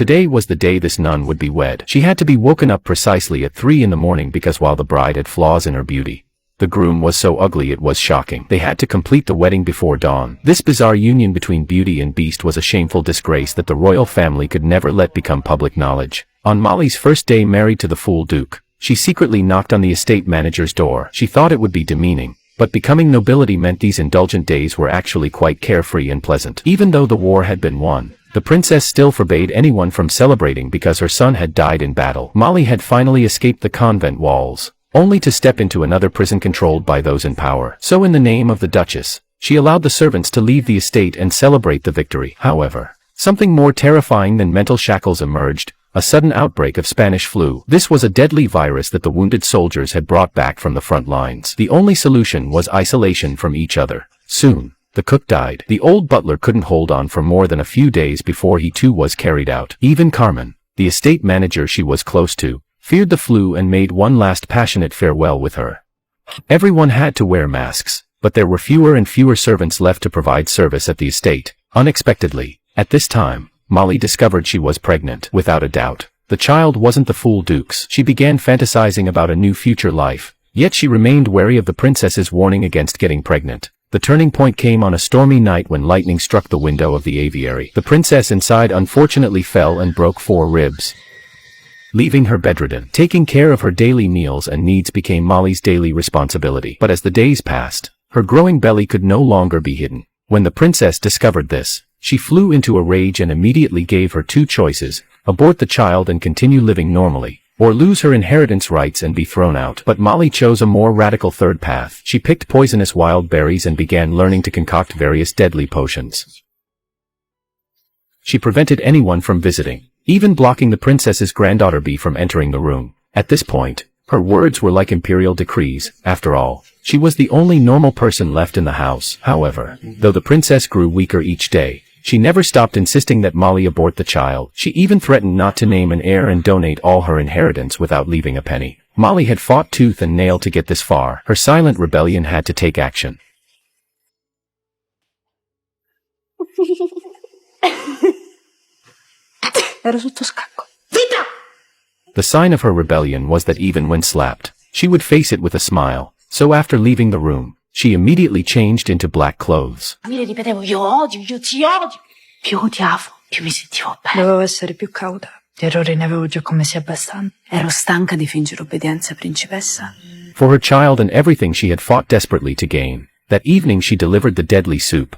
Today was the day this nun would be wed. She had to be woken up precisely at 3 in the morning because while the bride had flaws in her beauty, the groom was so ugly it was shocking. They had to complete the wedding before dawn. This bizarre union between Beauty and Beast was a shameful disgrace that the royal family could never let become public knowledge. On Molly's first day married to the fool Duke, she secretly knocked on the estate manager's door. She thought it would be demeaning, but becoming nobility meant these indulgent days were actually quite carefree and pleasant. Even though the war had been won, the princess still forbade anyone from celebrating because her son had died in battle. Molly had finally escaped the convent walls, only to step into another prison controlled by those in power. So in the name of the Duchess, she allowed the servants to leave the estate and celebrate the victory. However, something more terrifying than mental shackles emerged, a sudden outbreak of Spanish flu. This was a deadly virus that the wounded soldiers had brought back from the front lines. The only solution was isolation from each other. Soon, the cook died. The old butler couldn't hold on for more than a few days before he too was carried out. Even Carmen, the estate manager she was close to, feared the flu and made one last passionate farewell with her. Everyone had to wear masks, but there were fewer and fewer servants left to provide service at the estate. Unexpectedly, at this time, Molly discovered she was pregnant. Without a doubt, the child wasn't the fool Duke's. She began fantasizing about a new future life, yet she remained wary of the princess's warning against getting pregnant. The turning point came on a stormy night when lightning struck the window of the aviary. The princess inside unfortunately fell and broke 4 ribs, leaving her bedridden. Taking care of her daily meals and needs became Molly's daily responsibility. But as the days passed, her growing belly could no longer be hidden. When the princess discovered this, she flew into a rage and immediately gave her 2 choices: abort the child and continue living normally, or lose her inheritance rights and be thrown out. But Molly chose a more radical third path. She picked poisonous wild berries and began learning to concoct various deadly potions. She prevented anyone from visiting, even blocking the princess's granddaughter Bee from entering the room. At this point, her words were like imperial decrees. After all, she was the only normal person left in the house. However, though the princess grew weaker each day, she never stopped insisting that Molly abort the child. She even threatened not to name an heir and donate all her inheritance without leaving a penny. Molly had fought tooth and nail to get this far. Her silent rebellion had to take action. Ero sotto scacco. The sign of her rebellion was that even when slapped, she would face it with a smile. So after leaving the room, she immediately changed into black clothes. Mi ripetevo, io odio, io ti odio. Più odiavo, più mi sentivo bene. Dovevo essere più cauta. Di errori ne avevo già commessi abbastanza. Ero stanca di fingere obbedienza, principessa. For her child and everything she had fought desperately to gain, that evening she delivered the deadly soup,